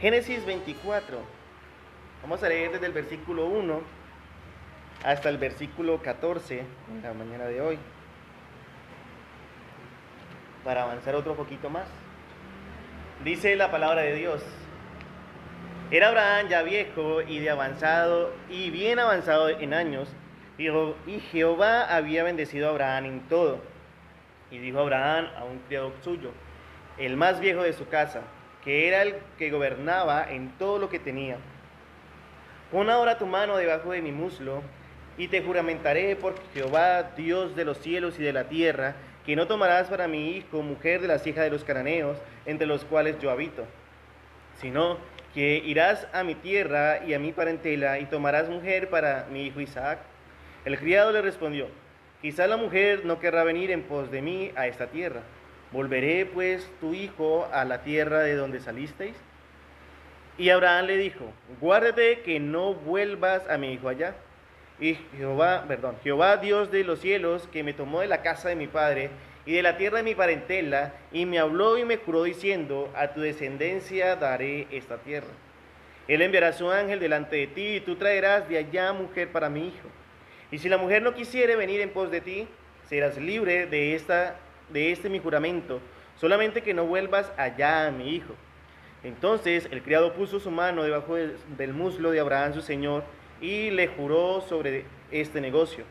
Génesis 24. Vamos a leer desde el versículo 1 hasta el versículo 14 en la mañana de hoy, para avanzar otro poquito más. Dice la palabra de Dios: Era Abraham ya viejo y de avanzado y bien avanzado en años, y Jehová había bendecido a Abraham en todo. Y dijo Abraham a un criado suyo, el más viejo de su casa, que era el que gobernaba en todo lo que tenía: Pon ahora tu mano debajo de mi muslo, y te juramentaré por Jehová, Dios de los cielos y de la tierra, que no tomarás para mi hijo mujer de las hijas de los cananeos, entre los cuales yo habito, sino que irás a mi tierra y a mi parentela, y tomarás mujer para mi hijo Isaac. El criado le respondió: Quizá la mujer no querrá venir en pos de mí a esta tierra. ¿Volveré pues tu hijo a la tierra de donde salisteis? Y Abraham le dijo: Guárdate que no vuelvas a mi hijo allá. Y Jehová Dios de los cielos, que me tomó de la casa de mi padre y de la tierra de mi parentela, y me habló y me juró diciendo: A tu descendencia daré esta tierra. Él enviará su ángel delante de ti, y tú traerás de allá mujer para mi hijo. Y si la mujer no quisiere venir en pos de ti, serás libre de este mi juramento, solamente que no vuelvas allá a mi hijo. Entonces el criado puso su mano debajo del muslo de Abraham su señor, y le juró sobre este negocio.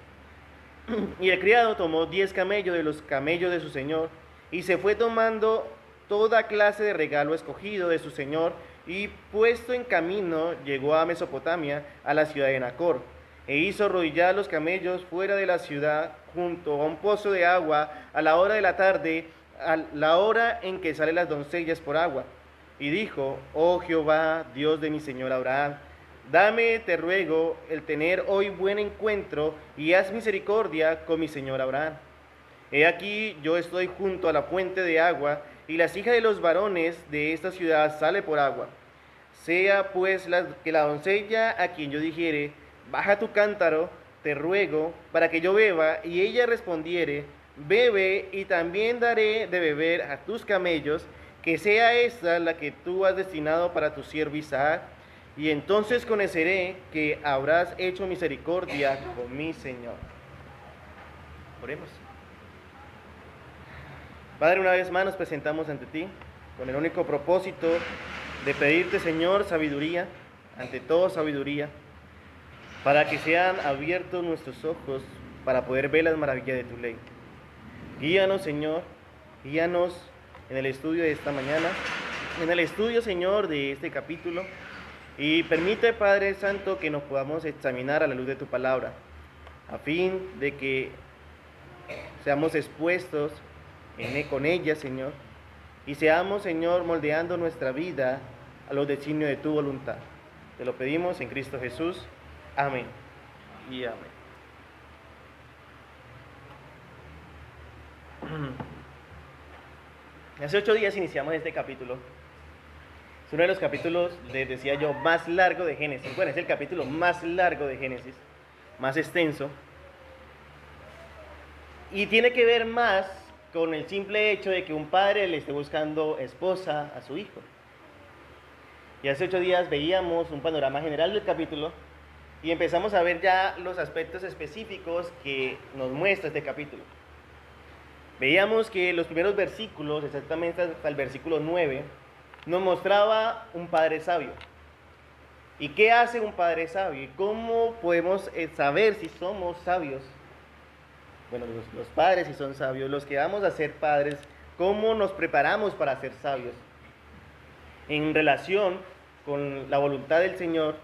Y el criado tomó 10 camellos de los camellos de su señor, y se fue tomando toda clase de regalo escogido de su señor, y puesto en camino llegó a Mesopotamia, a la ciudad de Nacor, e hizo arrodillar los camellos fuera de la ciudad, junto a un pozo de agua, a la hora de la tarde, a la hora en que salen las doncellas por agua. Y dijo: Oh Jehová, Dios de mi señor Abraham, dame, te ruego, el tener hoy buen encuentro, y haz misericordia con mi señor Abraham. He aquí, yo estoy junto a la fuente de agua, y las hijas de los varones de esta ciudad sale por agua. Sea pues que la doncella a quien yo dijere: baja tu cántaro, te ruego, para que yo beba, y ella respondiere: bebe, y también daré de beber a tus camellos, que sea esta la que tú has destinado para tu siervo Isaac, y entonces conoceré que habrás hecho misericordia con mi Señor. Oremos. Padre, una vez más nos presentamos ante ti con el único propósito de pedirte, Señor, sabiduría, ante todo sabiduría, para que sean abiertos nuestros ojos para poder ver las maravillas de tu ley. Guíanos, Señor, guíanos en el estudio de esta mañana, en el estudio, Señor, de este capítulo, y permite, Padre Santo, que nos podamos examinar a la luz de tu palabra, a fin de que seamos expuestos con ella, Señor, y seamos, Señor, moldeando nuestra vida a los designios de tu voluntad. Te lo pedimos en Cristo Jesús. Amén y amén. Hace 8 días iniciamos este capítulo. Es uno de los capítulos, les decía yo, más largo de Génesis. Bueno, es el capítulo más largo de Génesis, más extenso. Y tiene que ver más con el simple hecho de que un padre le esté buscando esposa a su hijo. Y hace 8 días veíamos un panorama general del capítulo y empezamos a ver ya los aspectos específicos que nos muestra este capítulo. Veíamos que los primeros versículos, exactamente hasta el versículo 9, nos mostraba un padre sabio. ¿Y qué hace un padre sabio? ¿Y cómo podemos saber si somos sabios? Bueno, los padres si son sabios, los que vamos a ser padres, ¿cómo nos preparamos para ser sabios? En relación con la voluntad del Señor,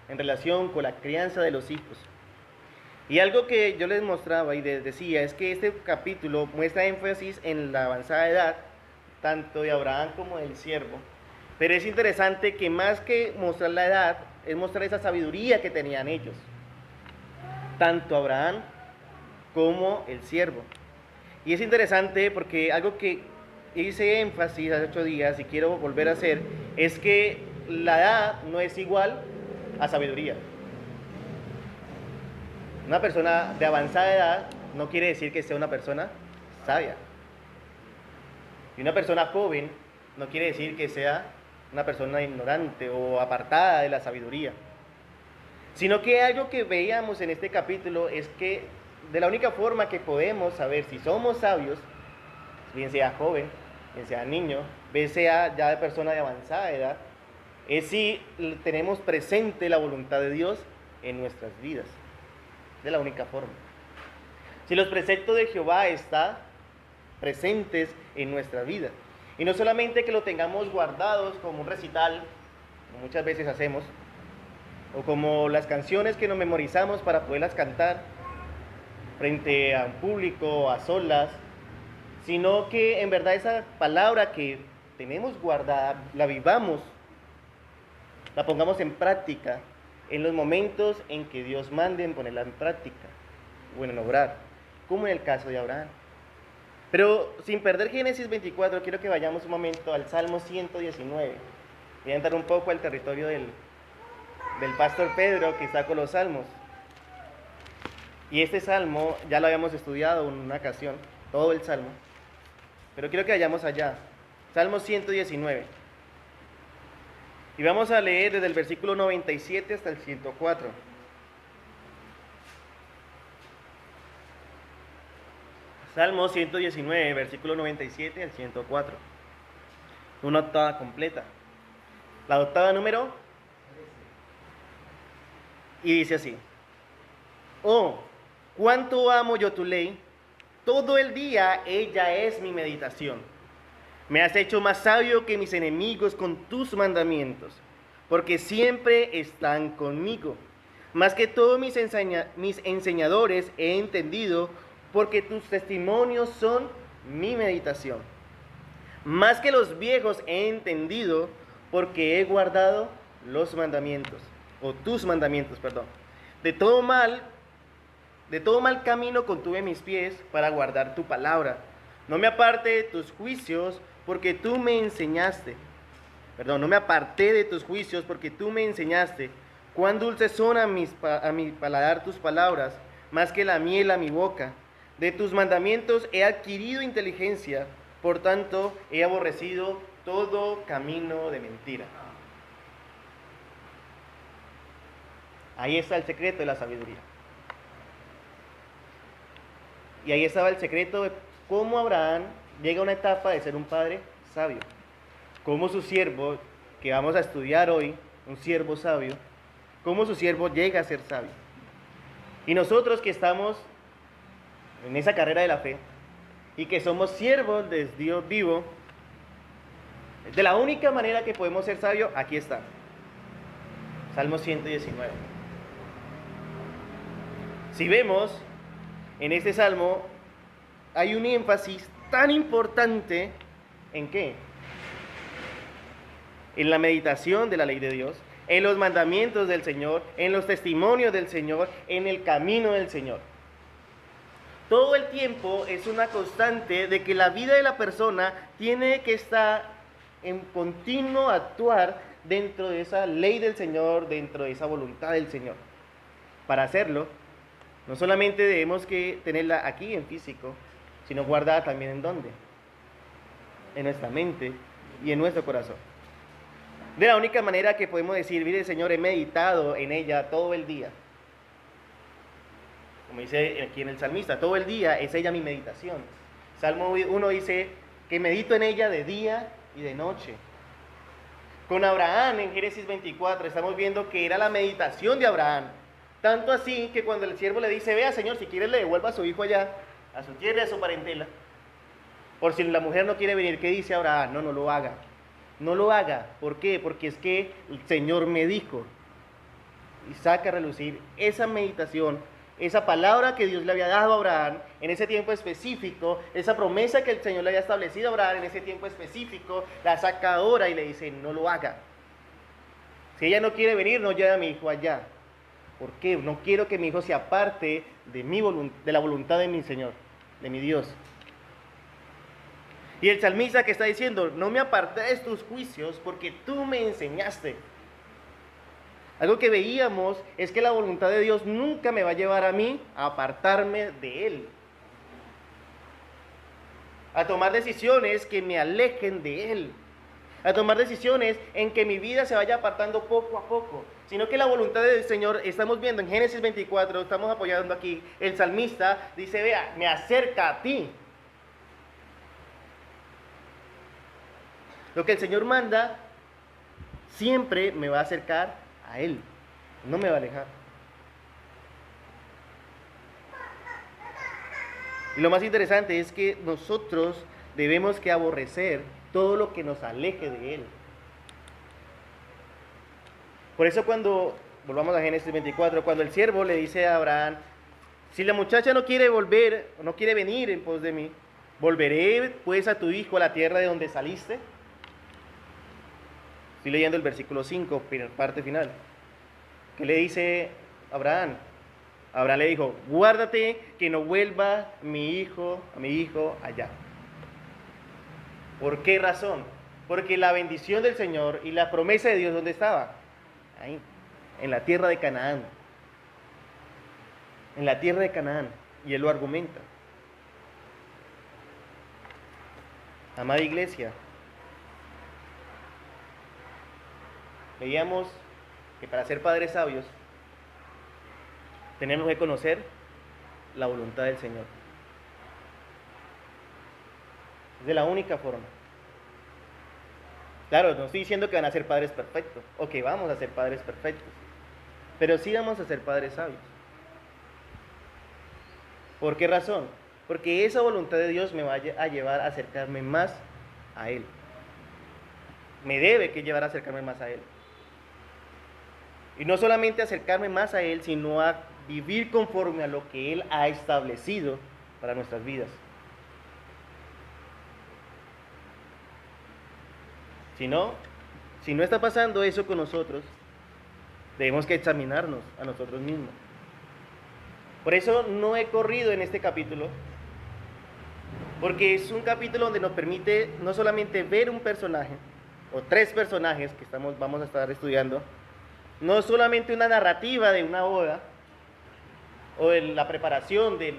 en relación con la crianza de los hijos. Y algo que yo les mostraba y les decía es que este capítulo muestra énfasis en la avanzada edad, tanto de Abraham como del siervo. Pero es interesante que más que mostrar la edad, es mostrar esa sabiduría que tenían ellos, tanto Abraham como el siervo. Y es interesante porque algo que hice énfasis hace 8 días y quiero volver a hacer es que la edad no es igual a sabiduría. Una persona de avanzada edad no quiere decir que sea una persona sabia. Y una persona joven no quiere decir que sea una persona ignorante o apartada de la sabiduría, sino que algo que veíamos en este capítulo es que de la única forma que podemos saber si somos sabios, bien sea joven, bien sea niño, bien sea ya de persona de avanzada edad, es si tenemos presente la voluntad de Dios en nuestras vidas. De la única forma. Si los preceptos de Jehová están presentes en nuestra vida. Y no solamente que lo tengamos guardados como un recital, como muchas veces hacemos, o como las canciones que nos memorizamos para poderlas cantar frente a un público, a solas, sino que en verdad esa palabra que tenemos guardada, la vivamos, la pongamos en práctica en los momentos en que Dios mande en ponerla en práctica, o en obrar, como en el caso de Abraham. Pero sin perder Génesis 24, quiero que vayamos un momento al Salmo 119. Voy a entrar un poco al territorio del pastor Pedro, que sacó los salmos. Y este salmo ya lo habíamos estudiado en una ocasión, todo el salmo. Pero quiero que vayamos allá. Salmo 119. Y vamos a leer desde el versículo 97 hasta el 104. Salmo 119, versículo 97 al 104. Una octava completa. La octava número. Y dice así: Oh, cuánto amo yo tu ley. Todo el día ella es mi meditación. Me has hecho más sabio que mis enemigos con tus mandamientos, porque siempre están conmigo. Más que todos mis enseñadores he entendido, porque tus testimonios son mi meditación. Más que los viejos he entendido, porque he guardado los mandamientos, o tus mandamientos, perdón. De todo mal camino contuve mis pies para guardar tu palabra. No me aparte de tus juicios, porque tú me enseñaste. No me aparté de tus juicios, porque tú me enseñaste. Cuán dulces son a mi paladar tus palabras, más que la miel a mi boca. De tus mandamientos he adquirido inteligencia, por tanto he aborrecido todo camino de mentira. Ahí está el secreto de la sabiduría. Y ahí estaba el secreto de cómo Abraham llega a una etapa de ser un padre sabio. Cómo su siervo, que vamos a estudiar hoy, un siervo sabio, cómo su siervo llega a ser sabio. Y nosotros que estamos en esa carrera de la fe y que somos siervos de Dios vivo, de la única manera que podemos ser sabios, aquí está. Salmo 119. Si vemos, en este salmo hay un énfasis tan importante ¿en qué? En la meditación de la ley de Dios, en los mandamientos del Señor, en los testimonios del Señor, en el camino del Señor. Todo el tiempo es una constante de que la vida de la persona tiene que estar en continuo actuar dentro de esa ley del Señor, dentro de esa voluntad del Señor. Para hacerlo, no solamente debemos que tenerla aquí en físico, sino guardada también ¿en dónde? En nuestra mente y en nuestro corazón. De la única manera que podemos decir, mire Señor, he meditado en ella todo el día. Como dice aquí en el salmista, todo el día es ella mi meditación. Salmo 1 dice que medito en ella de día y de noche. Con Abraham en Génesis 24 estamos viendo que era la meditación de Abraham. Tanto así que cuando el siervo le dice, vea Señor, si quiere le devuelva a su hijo allá, a su tierra y a su parentela. Por si la mujer no quiere venir, ¿qué dice Abraham? No lo haga. No lo haga. ¿Por qué? Porque es que el Señor me dijo. Y saca a relucir esa meditación, esa palabra que Dios le había dado a Abraham en ese tiempo específico, esa promesa que el Señor le había establecido a Abraham en ese tiempo específico, la saca ahora y le dice, no lo haga. Si ella no quiere venir, no lleve a mi hijo allá. ¿Por qué? No quiero que mi hijo se aparte de la voluntad de mi Señor, de mi Dios. Y el salmista que está diciendo, no me aparté de tus juicios porque tú me enseñaste. Algo que veíamos es que la voluntad de Dios nunca me va a llevar a mí a apartarme de Él, a tomar decisiones que me alejen de Él. a tomar decisiones en que mi vida se vaya apartando poco a poco, sino que la voluntad del Señor, estamos viendo en Génesis 24, estamos apoyando aquí, el salmista dice, vea, me acerca a ti. Lo que el Señor manda siempre me va a acercar a Él, no me va a alejar. Y lo más interesante es que nosotros debemos que aborrecer todo lo que nos aleje de Él. Por eso cuando, volvamos a Génesis 24, cuando el siervo le dice a Abraham, si la muchacha no quiere volver, no quiere venir en pos de mí, ¿volveré pues a tu hijo a la tierra de donde saliste? Estoy leyendo el versículo 5, parte final. ¿Qué le dice Abraham? Abraham le dijo, guárdate que no vuelva a mi hijo allá. ¿Por qué razón? Porque la bendición del Señor y la promesa de Dios, ¿dónde estaba? Ahí, en la tierra de Canaán. En la tierra de Canaán. Y Él lo argumenta. Amada iglesia, veíamos que para ser padres sabios tenemos que conocer la voluntad del Señor. Es de la única forma. Claro, no estoy diciendo que van a ser padres perfectos, o que vamos a ser padres perfectos, pero sí vamos a ser padres sabios. ¿Por qué razón? Porque esa voluntad de Dios me va a llevar a acercarme más a Él. Me debe que llevar a acercarme más a Él. Y no solamente acercarme más a Él, sino a vivir conforme a lo que Él ha establecido para nuestras vidas. Si no está pasando eso con nosotros, debemos que examinarnos a nosotros mismos. Por eso no he corrido en este capítulo, porque es un capítulo donde nos permite no solamente ver un personaje, o tres personajes que vamos a estar estudiando, no solamente una narrativa de una boda, o de la preparación de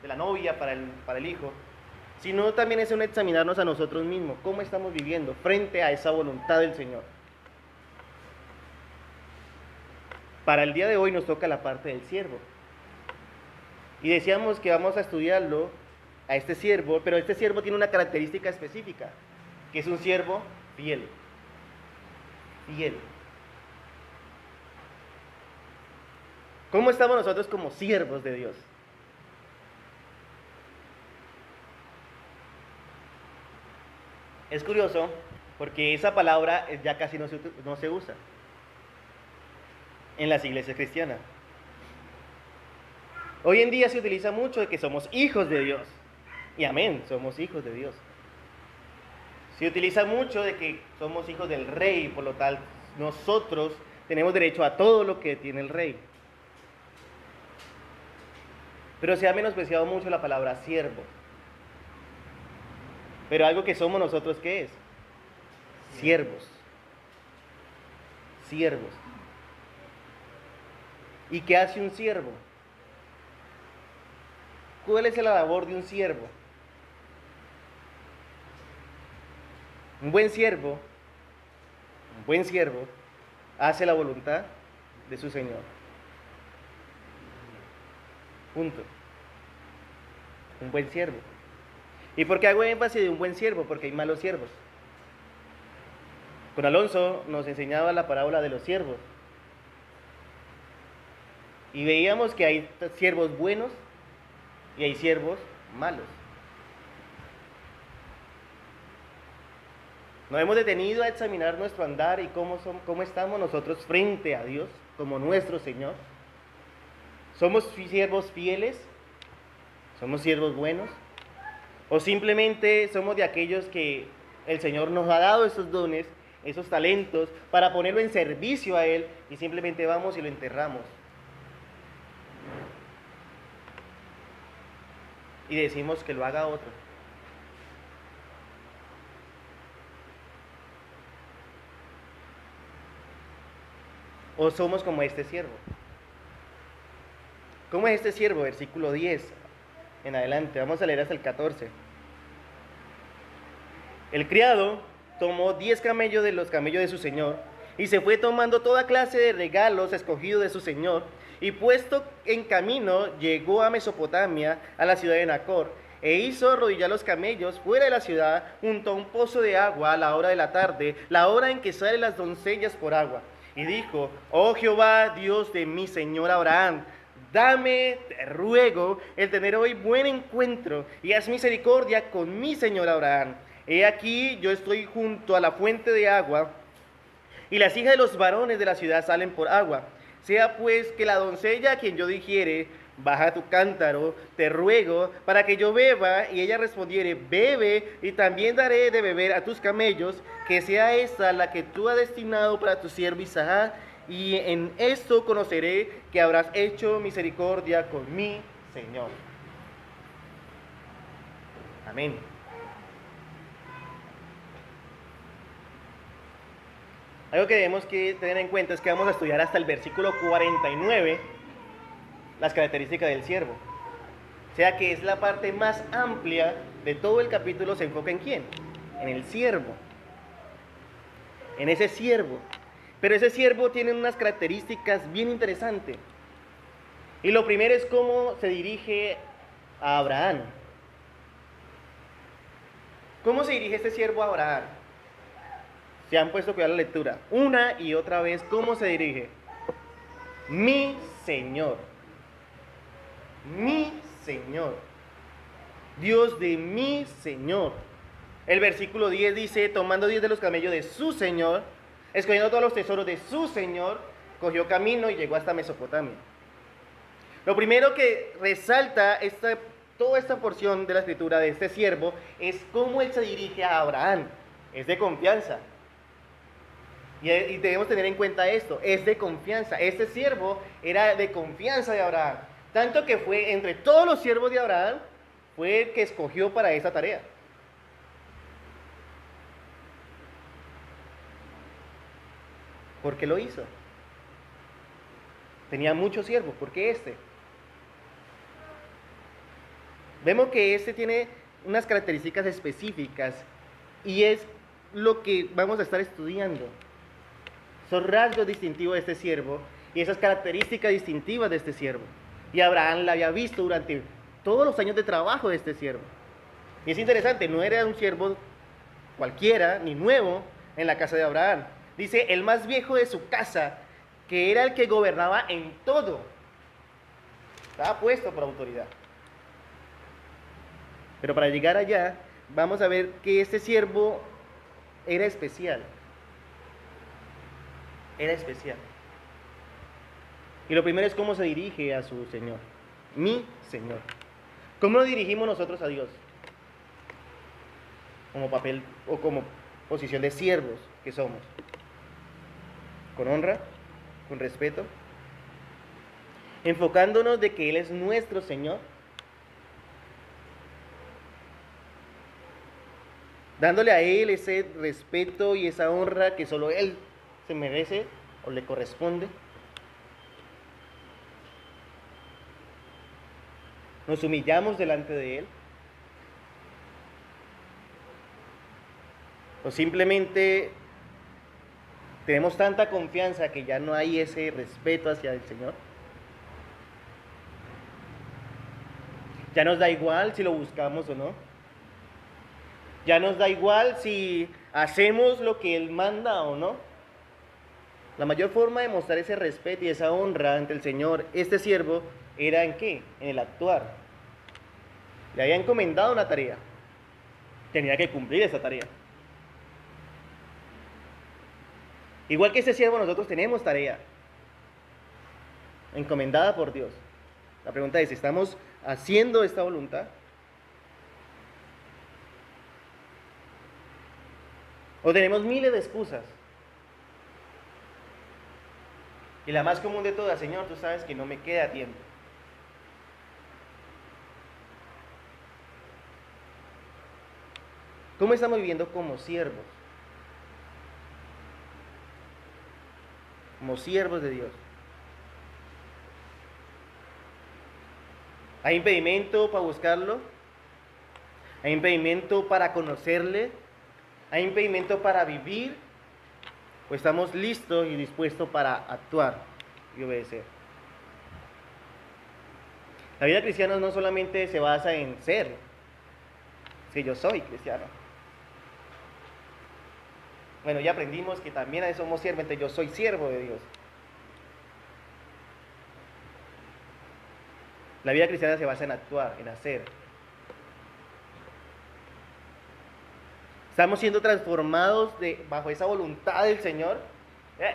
la novia para el hijo, sino también es un examinarnos a nosotros mismos, cómo estamos viviendo frente a esa voluntad del Señor. Para el día de hoy nos toca la parte del siervo. Y decíamos que vamos a estudiarlo a este siervo, pero este siervo tiene una característica específica, que es un siervo fiel. Fiel. ¿Cómo estamos nosotros como siervos de Dios? Es curioso porque esa palabra ya casi no se usa en las iglesias cristianas. Hoy en día se utiliza mucho de que somos hijos de Dios. Y amén, somos hijos de Dios. Se utiliza mucho de que somos hijos del rey, por lo tal, nosotros tenemos derecho a todo lo que tiene el rey. Pero se ha menospreciado mucho la palabra siervo. Pero algo que somos nosotros, ¿qué es? Siervos. Siervos. ¿Y qué hace un siervo? ¿Cuál es la labor de un siervo? Un buen siervo hace la voluntad de su Señor. Punto. Un buen siervo. ¿Y por qué hago énfasis de un buen siervo? Porque hay malos siervos. Con Alonso nos enseñaba la parábola de los siervos. Y veíamos que hay siervos buenos y hay siervos malos. Nos hemos detenido a examinar nuestro andar y cómo estamos nosotros frente a Dios como nuestro Señor. ¿Somos siervos fieles? ¿Somos siervos buenos? ¿O simplemente somos de aquellos que el Señor nos ha dado esos dones, esos talentos, para ponerlo en servicio a Él y simplemente vamos y lo enterramos? Y decimos que lo haga otro. ¿O somos como este siervo? ¿Cómo es este siervo? Versículo 10 en adelante. Vamos a leer hasta el 14. El criado tomó 10 camellos de los camellos de su señor, y se fue tomando toda clase de regalos escogidos de su señor, y puesto en camino llegó a Mesopotamia, a la ciudad de Nacor, e hizo arrodillar los camellos fuera de la ciudad, junto a un pozo de agua a la hora de la tarde, la hora en que salen las doncellas por agua. Y dijo: oh Jehová, Dios de mi señor Abraham, dame, te ruego, el tener hoy buen encuentro, y haz misericordia con mi señor Abraham. He aquí, yo estoy junto a la fuente de agua, y las hijas de los varones de la ciudad salen por agua. Sea pues que la doncella a quien yo dijere: baja tu cántaro, te ruego, para que yo beba, y ella respondiere: bebe, y también daré de beber a tus camellos, que sea esta la que tú has destinado para tu siervo Isaac, y en esto conoceré que habrás hecho misericordia con mi Señor. Amén. Algo que debemos que tener en cuenta es que vamos a estudiar hasta el versículo 49 las características del siervo. O sea que es la parte más amplia de todo el capítulo. Se enfoca en quién, en el siervo, en ese siervo. Pero ese siervo tiene unas características bien interesantes. Y lo primero es cómo se dirige a Abraham. ¿Cómo se dirige este siervo a Abraham? Se han puesto a cuidar la lectura una y otra vez. ¿Cómo se dirige? Mi Señor. Mi Señor. Dios de mi Señor. El versículo 10 dice: tomando 10 de los camellos de su Señor, escogiendo todos los tesoros de su Señor, cogió camino y llegó hasta Mesopotamia. Lo primero que resalta toda esta porción de la escritura de este siervo es cómo él se dirige a Abraham. Es de confianza. Y debemos tener en cuenta esto, es de confianza. Este siervo era de confianza de Abraham. Tanto que fue entre todos los siervos de Abraham, fue el que escogió para esa tarea. ¿Por qué lo hizo? Tenía muchos siervos, ¿por qué este? Vemos que este tiene unas características específicas y es lo que vamos a estar estudiando. Son rasgos distintivos de este siervo y esas características distintivas de este siervo. Y Abraham la había visto durante todos los años de trabajo de este siervo. Y es interesante, no era un siervo cualquiera ni nuevo en la casa de Abraham. Dice: el más viejo de su casa, que era el que gobernaba en todo. Estaba puesto por autoridad. Pero para llegar allá, vamos a ver que este siervo era especial. Era especial. Y lo primero es cómo se dirige a su Señor. Mi Señor. ¿Cómo nos dirigimos nosotros a Dios? Como papel o como posición de siervos que somos. Con honra, con respeto, enfocándonos de que Él es nuestro Señor, dándole a Él ese respeto y esa honra que solo Él se merece o le corresponde. Nos humillamos delante de Él. O simplemente tenemos tanta confianza que ya no hay ese respeto hacia el Señor. Ya nos da igual si lo buscamos o no. Ya nos da igual si hacemos lo que Él manda o no. La mayor forma de mostrar ese respeto y esa honra ante el Señor, este siervo, era ¿en qué? En el actuar. Le había encomendado una tarea. Tenía que cumplir esa tarea. Igual que este siervo, nosotros tenemos tarea encomendada por Dios. La pregunta es: ¿estamos haciendo esta voluntad? ¿O tenemos miles de excusas? Y la más común de todas: Señor, tú sabes que no me queda tiempo. ¿Cómo estamos viviendo como siervos? Como siervos de Dios. ¿Hay impedimento para buscarlo? ¿Hay impedimento para conocerle? ¿Hay impedimento para vivir? ¿O estamos listos y dispuestos para actuar y obedecer? La vida cristiana no solamente se basa en ser, es que yo soy cristiano. Bueno, ya aprendimos que también somos siervos, entonces yo soy siervo de Dios. La vida cristiana se basa en actuar, en hacer. Estamos siendo transformados bajo esa voluntad del Señor.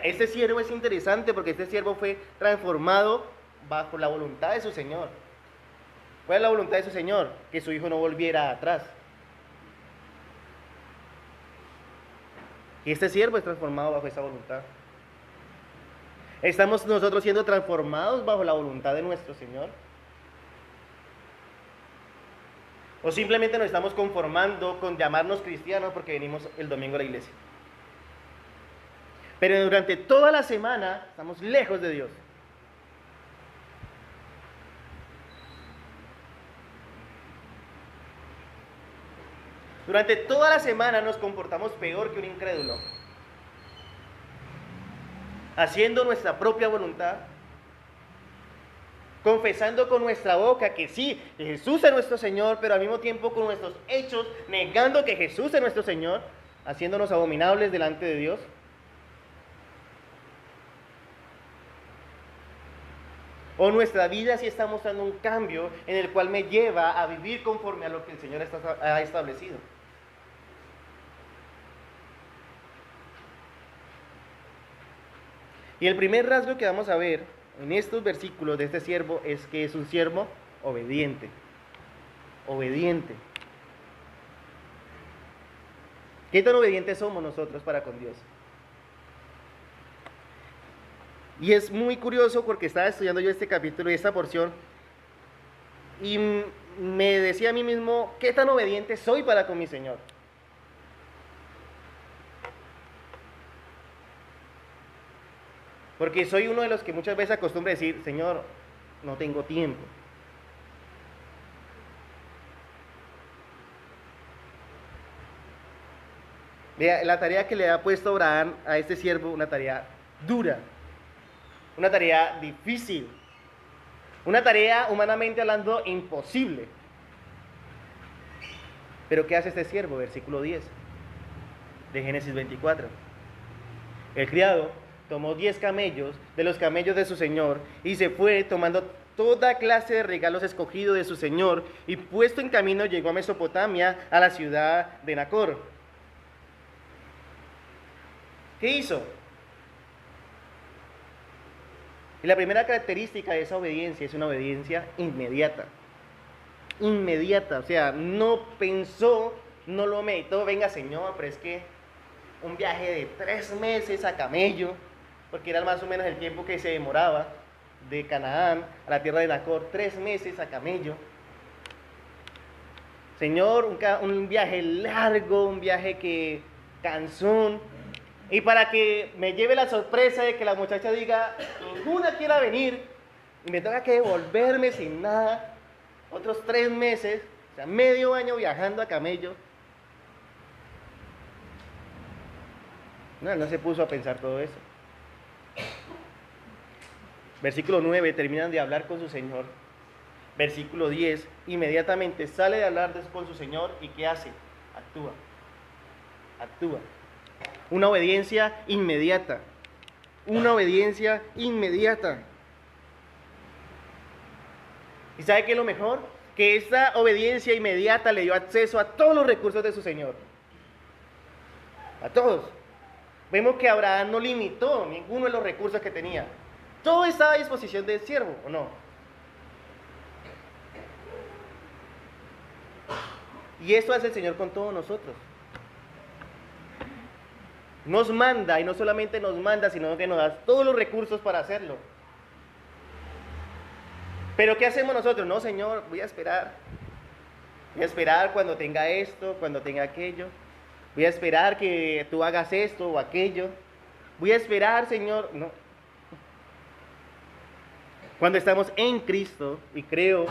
Este siervo es interesante porque este siervo fue transformado bajo la voluntad de su Señor. ¿Cuál es la voluntad de su Señor? Que su hijo no volviera atrás. Y este siervo es transformado bajo esa voluntad. ¿Estamos nosotros siendo transformados bajo la voluntad de nuestro Señor? ¿O simplemente nos estamos conformando con llamarnos cristianos porque venimos el domingo a la iglesia? Pero durante toda la semana estamos lejos de Dios. Durante toda la semana nos comportamos peor que un incrédulo, haciendo nuestra propia voluntad, confesando con nuestra boca que sí, que Jesús es nuestro Señor, pero al mismo tiempo con nuestros hechos, negando que Jesús es nuestro Señor, haciéndonos abominables delante de Dios. O nuestra vida sí está mostrando un cambio en el cual me lleva a vivir conforme a lo que el Señor ha establecido. Y el primer rasgo que vamos a ver en estos versículos de este siervo es que es un siervo obediente. Obediente. ¿Qué tan obedientes somos nosotros para con Dios? Y es muy curioso porque estaba estudiando yo este capítulo y esta porción y me decía a mí mismo, ¿qué tan obediente soy para con mi Señor? Porque soy uno de los que muchas veces acostumbra decir, Señor, no tengo tiempo. Vea, la tarea que le ha puesto Abraham a este siervo, una tarea dura, una tarea difícil, una tarea humanamente hablando imposible. Pero ¿qué hace este siervo? Versículo 10 de Génesis 24. El criado tomó 10 camellos de los camellos de su señor y se fue tomando toda clase de regalos escogidos de su señor y puesto en camino llegó a Mesopotamia, a la ciudad de Nacor. ¿Qué hizo? Y la primera característica de esa obediencia es una obediencia inmediata. Inmediata, o sea, no pensó, no lo meditó, venga Señor, pero es que un viaje de 3 meses a camello, porque era más o menos el tiempo que se demoraba de Canaán a la tierra de Nacor, 3 meses a camello. Señor, un viaje largo, un viaje que cansón, y para que me lleve la sorpresa de que la muchacha diga, ninguna quiera venir, y me tenga que devolverme sin nada, otros 3 meses, o sea, medio año viajando a camello. No se puso a pensar todo eso. Versículo 9, terminan de hablar con su Señor. Versículo 10, inmediatamente sale de hablar con su Señor y ¿qué hace? Actúa. Actúa. Una obediencia inmediata. Una obediencia inmediata. ¿Y sabe qué es lo mejor? Que esta obediencia inmediata le dio acceso a todos los recursos de su Señor. A todos. Vemos que Abraham no limitó ninguno de los recursos que tenía. Todo estaba a disposición del siervo, ¿o no? Y esto hace el Señor con todos nosotros. Nos manda, y no solamente nos manda, sino que nos da todos los recursos para hacerlo. Pero ¿qué hacemos nosotros? No, Señor, voy a esperar. Voy a esperar cuando tenga esto, cuando tenga aquello. Voy a esperar que tú hagas esto o aquello. Voy a esperar, Señor. No. Cuando estamos en Cristo, y creo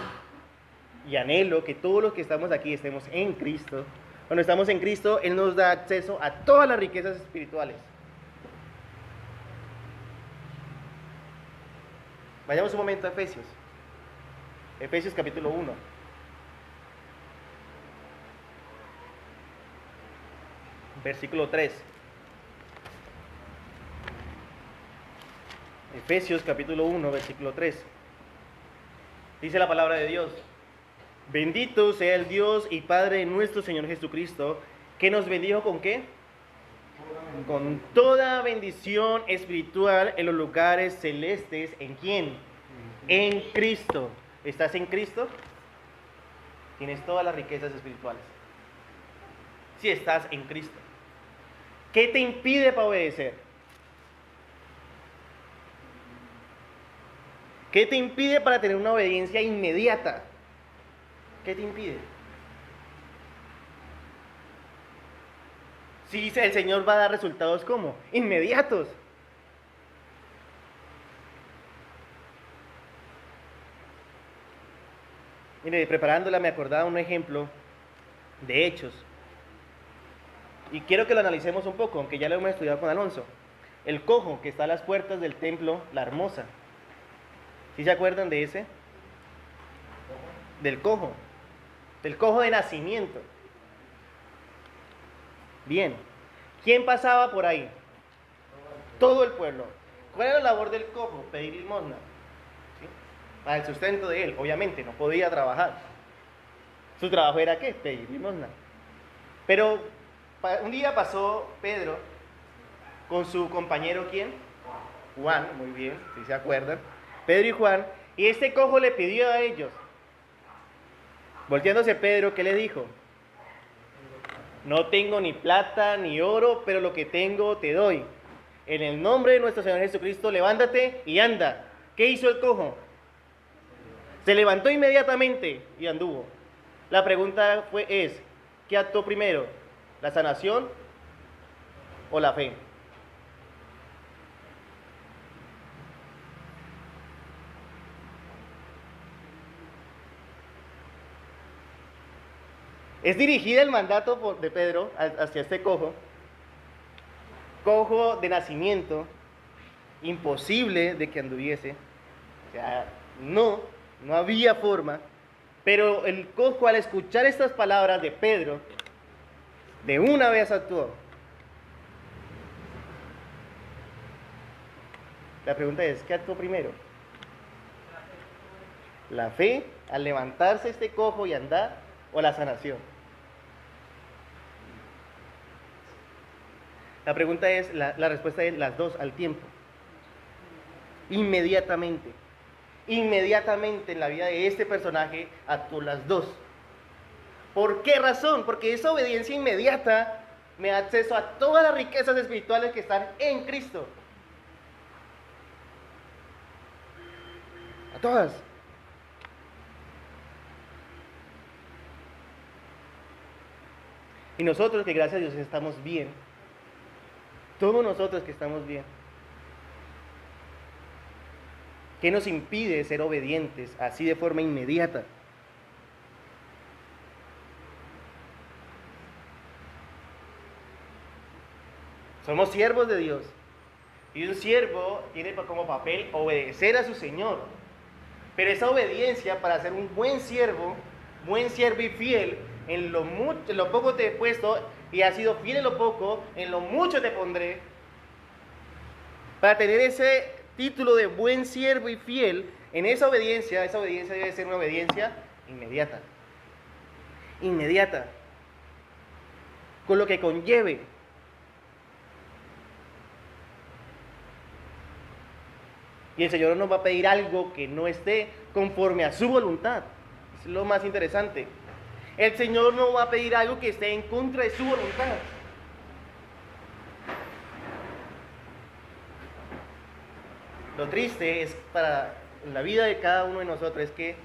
y anhelo que todos los que estamos aquí estemos en Cristo, Cuando estamos en Cristo, Él nos da acceso a todas las riquezas espirituales. Vayamos un momento a Efesios. Efesios capítulo 1. Versículo 3. Efesios capítulo 1, versículo 3. Dice la palabra de Dios: bendito sea el Dios y Padre de nuestro Señor Jesucristo, que nos bendijo ¿con qué? Con toda bendición espiritual en los lugares celestes. ¿En quién? En Cristo. ¿Estás en Cristo? Tienes todas las riquezas espirituales. Si estás en Cristo. ¿Qué te impide para obedecer? ¿Qué te impide para tener una obediencia inmediata? ¿Qué te impide? Si el Señor va a dar resultados ¿cómo? Inmediatos. Mire, preparándola me acordaba un ejemplo de Hechos. Y quiero que lo analicemos un poco, aunque ya lo hemos estudiado con Alonso. El cojo que está a las puertas del templo, la hermosa. ¿Sí se acuerdan de ese? Del cojo de nacimiento. Bien, ¿quién pasaba por ahí? Todo el pueblo. ¿Cuál era la labor del cojo? Pedir limosna. ¿Sí? Para el sustento de él, obviamente, no podía trabajar. Su trabajo era ¿qué? Pedir limosna. Pero un día pasó Pedro con su compañero, ¿quién? Juan, muy bien, si se acuerdan. Pedro y Juan, y este cojo le pidió a ellos. Volteándose Pedro, ¿qué le dijo? No tengo ni plata ni oro, pero lo que tengo te doy. En el nombre de nuestro Señor Jesucristo, levántate y anda. ¿Qué hizo el cojo? Se levantó inmediatamente y anduvo. La pregunta es, ¿qué actuó primero? ¿La sanación o la fe? Es dirigida el mandato de Pedro hacia este cojo de nacimiento, imposible de que anduviese, o sea, no había forma, pero el cojo al escuchar estas palabras de Pedro, de una vez actuó. La pregunta es, ¿qué actuó primero? ¿La fe al levantarse este cojo y andar o la sanación? La pregunta es, la respuesta es las dos al tiempo. Inmediatamente en la vida de este personaje actuó las dos. ¿Por qué razón? Porque esa obediencia inmediata me da acceso a todas las riquezas espirituales que están en Cristo. A todas. Y nosotros que gracias a Dios estamos bien, todos nosotros que estamos bien, ¿qué nos impide ser obedientes así de forma inmediata? Somos siervos de Dios. Y un siervo tiene como papel obedecer a su Señor. Pero esa obediencia para ser un buen siervo y fiel, en lo poco te he puesto y has sido fiel en lo poco, en lo mucho te pondré. Para tener ese título de buen siervo y fiel, en esa obediencia debe ser una obediencia inmediata. Inmediata. Con lo que conlleve. Y el Señor no nos va a pedir algo que no esté conforme a su voluntad. Es lo más interesante. El Señor no va a pedir algo que esté en contra de su voluntad. Lo triste es para la vida de cada uno de nosotros es que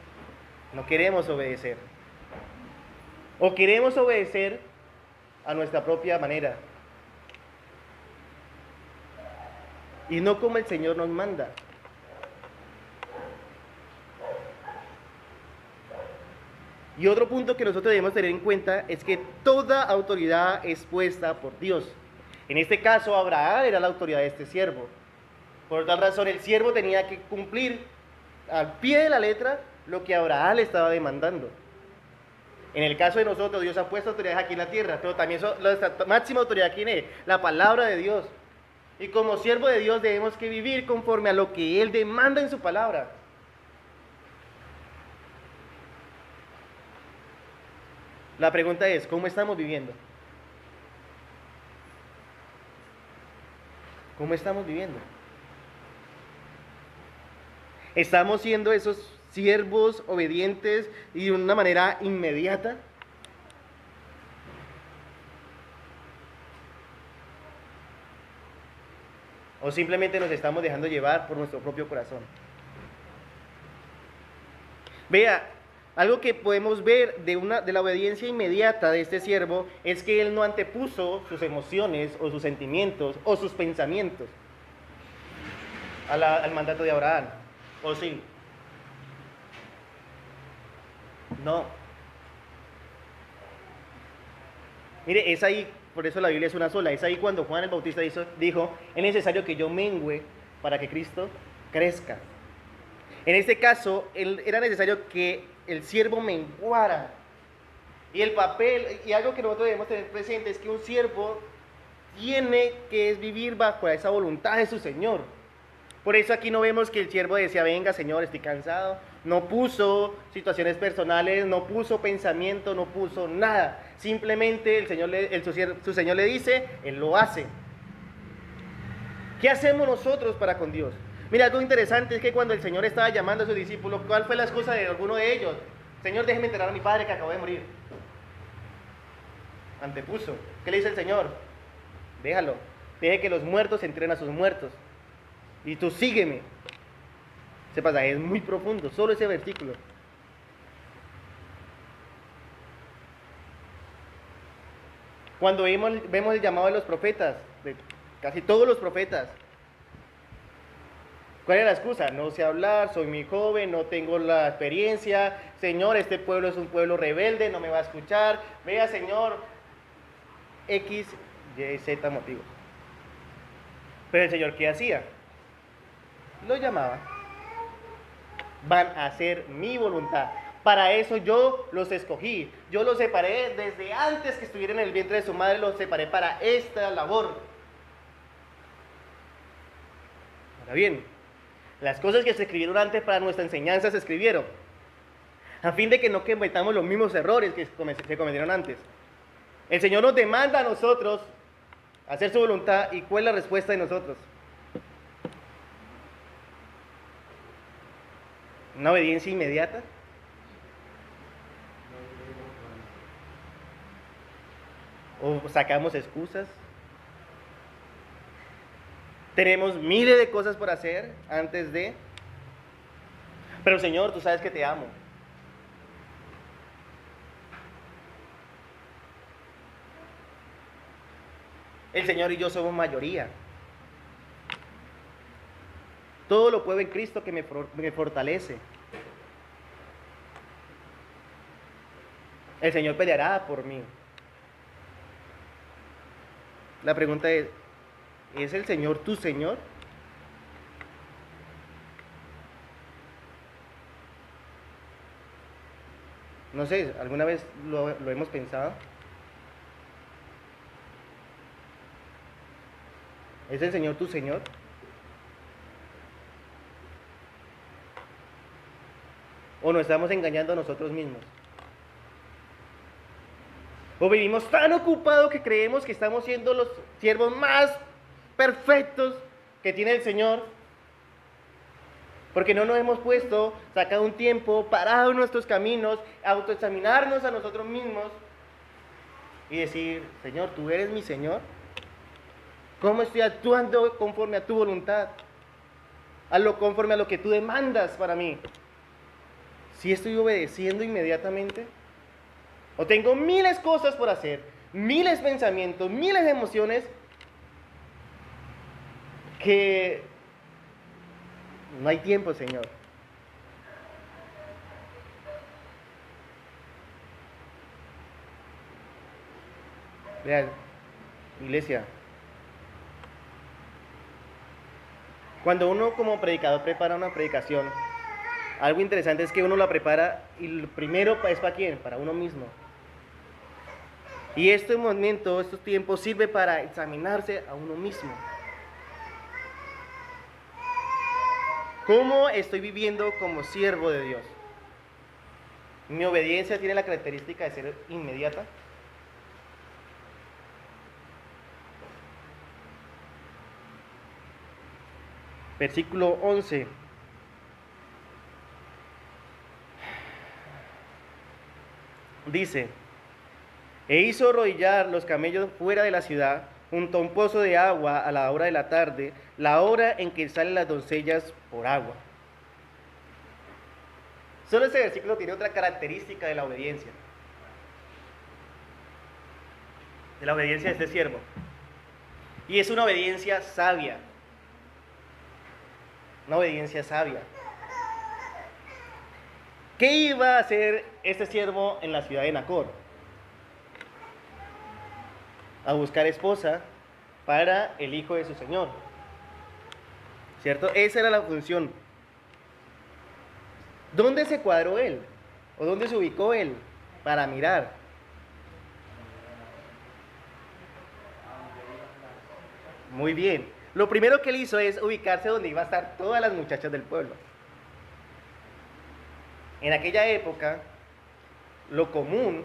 no queremos obedecer. O queremos obedecer a nuestra propia manera. Y no como el Señor nos manda. Y otro punto que nosotros debemos tener en cuenta es que toda autoridad es puesta por Dios. En este caso, Abraham era la autoridad de este siervo. Por tal razón, el siervo tenía que cumplir al pie de la letra lo que Abraham le estaba demandando. En el caso de nosotros, Dios ha puesto autoridades aquí en la tierra, pero también la máxima autoridad, ¿quién es? La palabra de Dios. Y como siervo de Dios debemos que vivir conforme a lo que Él demanda en su palabra. La pregunta es, ¿cómo estamos viviendo? ¿Cómo estamos viviendo? ¿Estamos siendo esos siervos obedientes y de una manera inmediata? ¿O simplemente nos estamos dejando llevar por nuestro propio corazón? Vea, algo que podemos ver de la obediencia inmediata de este siervo es que él no antepuso sus emociones o sus sentimientos o sus pensamientos al mandato de Abraham. ¿O sí? No. Mire, es ahí, por eso la Biblia es una sola, es ahí cuando Juan el Bautista dijo, es necesario que yo mengüe para que Cristo crezca. En este caso, era necesario que el siervo menguara. Y el papel, y algo que nosotros debemos tener presente es que un siervo tiene que vivir bajo esa voluntad de su Señor. Por eso aquí no vemos que el siervo decía, venga Señor, estoy cansado. No puso situaciones personales, no puso pensamiento, no puso nada. Simplemente su Señor le dice, Él lo hace. ¿Qué hacemos nosotros para con Dios? Mira, algo interesante es que cuando el Señor estaba llamando a sus discípulos, ¿cuál fue la excusa de alguno de ellos? Señor, déjeme enterrar a mi padre que acabó de morir. Antepuso. ¿Qué le dice el Señor? Déjalo. Deje que los muertos entren a sus muertos. Y tú sígueme. Ese pasaje es muy profundo, solo ese versículo. Cuando vemos el llamado de los profetas, de casi todos los profetas, ¿cuál es la excusa? No sé hablar, soy muy joven, no tengo la experiencia. Señor, este pueblo es un pueblo rebelde, no me va a escuchar. Vea, Señor, X, Y, Z motivos. Pero el Señor, ¿qué hacía? Lo llamaba. Van a hacer mi voluntad. Para eso yo los escogí. Yo los separé desde antes que estuvieran en el vientre de su madre, los separé para esta labor. Ahora bien, las cosas que se escribieron antes para nuestra enseñanza se escribieron a fin de que no cometamos los mismos errores que se cometieron antes. El Señor nos demanda a nosotros hacer su voluntad. ¿Y cuál es la respuesta de nosotros? ¿Una obediencia inmediata? ¿O sacamos excusas? Tenemos miles de cosas por hacer antes de... Pero Señor, tú sabes que te amo. El Señor y yo somos mayoría. Todo lo puedo en Cristo que me fortalece. El Señor peleará por mí. La pregunta ¿es el Señor tu Señor? No sé, ¿alguna vez lo hemos pensado? ¿Es el Señor tu Señor? ¿O nos estamos engañando a nosotros mismos? ¿O vivimos tan ocupados que creemos que estamos siendo los siervos más perfectos que tiene el Señor? Porque no nos hemos sacado un tiempo, parado en nuestros caminos, autoexaminarnos a nosotros mismos y decir, Señor, ¿tú eres mi Señor? ¿Cómo estoy actuando conforme a tu voluntad? Conforme a lo que tú demandas para mí. ¿Sí estoy obedeciendo inmediatamente? ¿O tengo miles cosas por hacer, miles pensamientos, miles emociones que no hay tiempo, Señor? Vean, iglesia, cuando uno como predicador prepara una predicación, algo interesante es que uno la prepara y lo primero es para quién, para uno mismo. Y este momento, estos tiempos sirve para examinarse a uno mismo. ¿Cómo estoy viviendo como siervo de Dios? ¿Mi obediencia tiene la característica de ser inmediata? Versículo 11. Dice, e hizo arrodillar los camellos fuera de la ciudad, junto a un pozo de agua a la hora de la tarde, la hora en que salen las doncellas por agua. Solo ese versículo tiene otra característica de la obediencia. De la obediencia de este siervo. Y es una obediencia sabia. Una obediencia sabia. ¿Qué iba a hacer este siervo en la ciudad de Nacor? A buscar esposa para el hijo de su señor. ¿Cierto? Esa era la función. ¿Dónde se cuadró él? ¿O dónde se ubicó él? Para mirar. Muy bien. Lo primero que él hizo es ubicarse donde iba a estar todas las muchachas del pueblo. En aquella época, lo común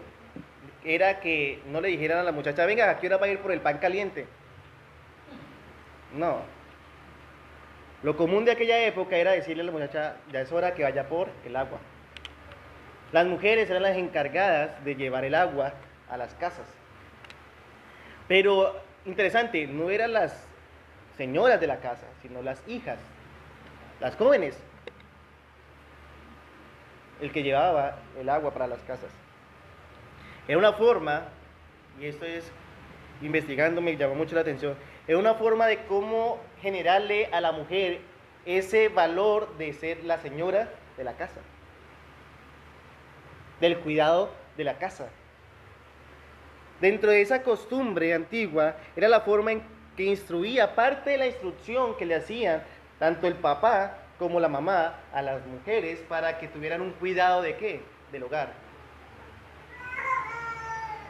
era que no le dijeran a la muchacha, venga, ¿a qué hora va a ir por el pan caliente? No. Lo común de aquella época era decirle a la muchacha, ya es hora que vaya por el agua. Las mujeres eran las encargadas de llevar el agua a las casas. Pero, interesante, no eran las señoras de la casa, sino las hijas, las jóvenes, el que llevaba el agua para las casas. Era una forma, y esto es, investigando me llamó mucho la atención, era una forma de cómo generarle a la mujer ese valor de ser la señora de la casa, del cuidado de la casa. Dentro de esa costumbre antigua, era la forma en que instruía, parte de la instrucción que le hacían tanto el papá como la mamá a las mujeres para que tuvieran un cuidado de ¿qué? Del hogar.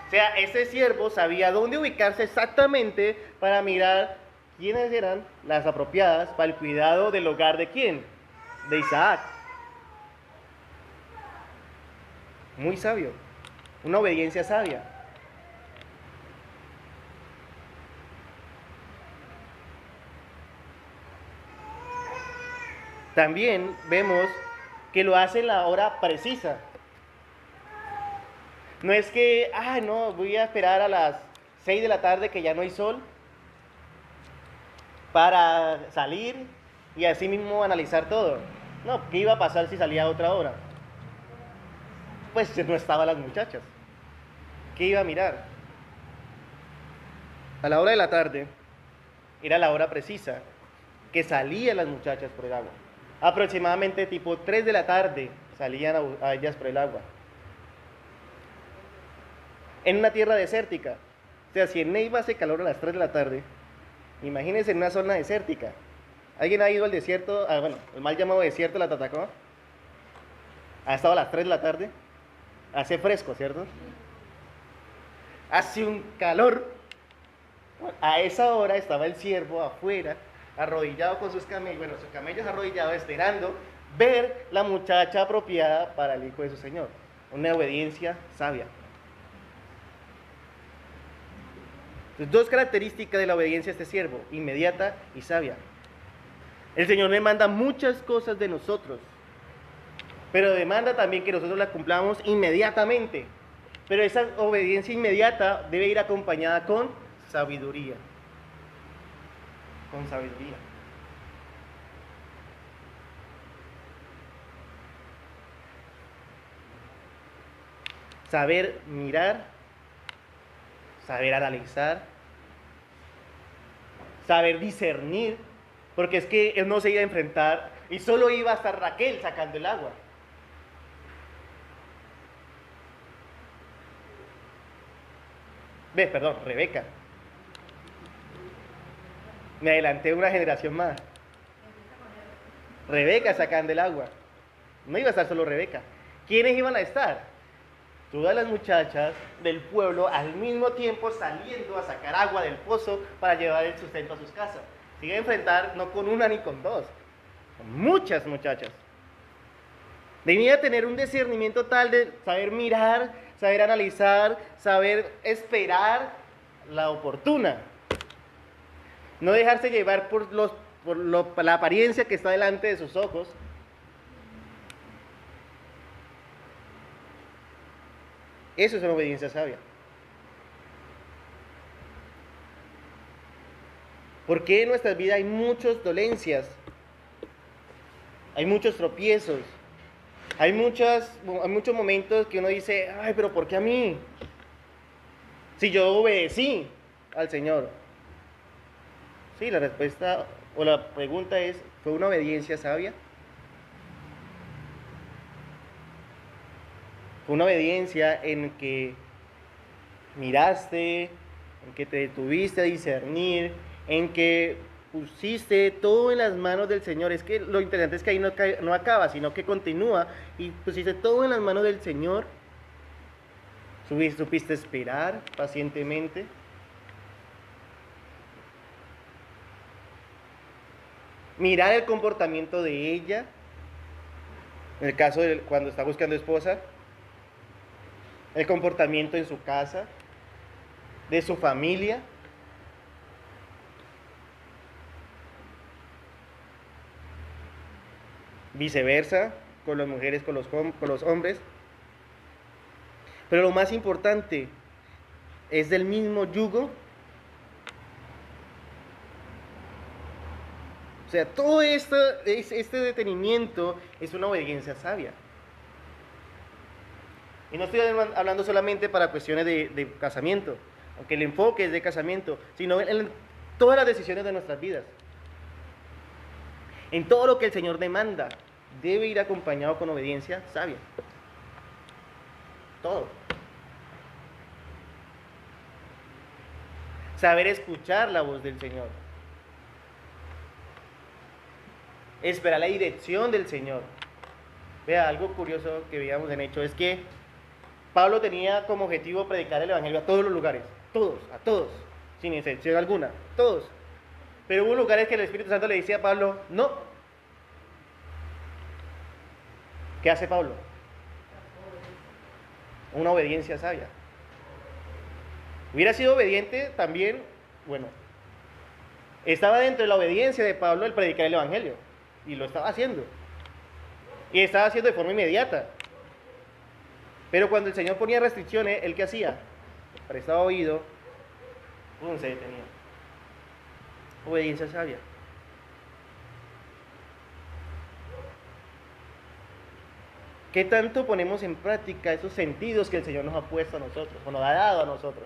O sea, este siervo sabía dónde ubicarse exactamente para mirar quiénes eran las apropiadas para el cuidado del hogar de quién, de Isaac. Muy sabio, una obediencia sabia. También vemos que lo hace en la hora precisa. No es que, no, voy a esperar a las 6 de la tarde que ya no hay sol para salir y así mismo analizar todo. No, ¿qué iba a pasar si salía a otra hora? Pues no estaban las muchachas. ¿Qué iba a mirar? A la hora de la tarde era la hora precisa que salían las muchachas por el agua. Aproximadamente tipo 3 de la tarde salían a ellas por el agua. En una tierra desértica. O sea, si en Neiva hace calor a las 3 de la tarde, imagínense en una zona desértica. ¿Alguien ha ido al desierto, el mal llamado desierto de la Tatacoa? ¿Ha estado a las 3 de la tarde? Hace fresco, ¿cierto? Hace un calor. A esa hora estaba el siervo afuera, arrodillado con sus camellos, sus camellos arrodillados, esperando ver la muchacha apropiada para el hijo de su señor. Una obediencia sabia. Entonces, dos características de la obediencia a este siervo, inmediata y sabia. El Señor demanda muchas cosas de nosotros, pero demanda también que nosotros la cumplamos inmediatamente. Pero esa obediencia inmediata debe ir acompañada con sabiduría. Con sabiduría. Saber mirar, saber analizar, saber discernir, porque es que él no se iba a enfrentar y solo iba a estar Raquel sacando el agua. Perdón, Rebeca. Me adelanté una generación más. Rebeca sacando el agua. No iba a estar solo Rebeca. ¿Quiénes iban a estar? Todas las muchachas del pueblo al mismo tiempo saliendo a sacar agua del pozo para llevar el sustento a sus casas. Se iba a enfrentar no con una ni con dos, con muchas muchachas. Debía tener un discernimiento tal de saber mirar, saber analizar, saber esperar la oportuna. No dejarse llevar por la apariencia que está delante de sus ojos. Eso es una obediencia sabia. ¿Por qué en nuestras vidas hay muchas dolencias? Hay muchos tropiezos. Hay muchos momentos que uno dice, ay, pero ¿por qué a mí? Si yo obedecí al Señor. Sí, la respuesta o la pregunta es, ¿fue una obediencia sabia? Fue una obediencia en que miraste, en que te detuviste a discernir, en que pusiste todo en las manos del Señor. Es que lo interesante es que ahí no acaba, sino que continúa y pusiste todo en las manos del Señor. Supiste esperar pacientemente. Mirar el comportamiento de ella, en el caso de cuando está buscando esposa, el comportamiento en su casa, de su familia. Viceversa, con las mujeres, con los hombres. Pero lo más importante, ¿es del mismo yugo? O sea, todo este detenimiento es una obediencia sabia. Y no estoy hablando solamente para cuestiones de casamiento, aunque el enfoque es de casamiento, sino en todas las decisiones de nuestras vidas. En todo lo que el Señor demanda, debe ir acompañado con obediencia sabia. Todo. Saber escuchar la voz del Señor. Esperar la dirección del Señor. Vea, algo curioso que veíamos en Hechos es que Pablo tenía como objetivo predicar el Evangelio a todos los lugares. A todos, sin excepción alguna, todos. Pero hubo lugares que el Espíritu Santo le decía a Pablo, no. ¿Qué hace Pablo? Una obediencia sabia. Hubiera sido obediente también, bueno, estaba dentro de la obediencia de Pablo el predicar el Evangelio, y lo estaba haciendo. Y estaba haciendo de forma inmediata. Pero cuando el Señor ponía restricciones, ¿él qué hacía? Prestaba oído, se detenía. Obediencia sabia. ¿Qué tanto ponemos en práctica esos sentidos que el Señor nos ha puesto a nosotros, o nos ha dado a nosotros?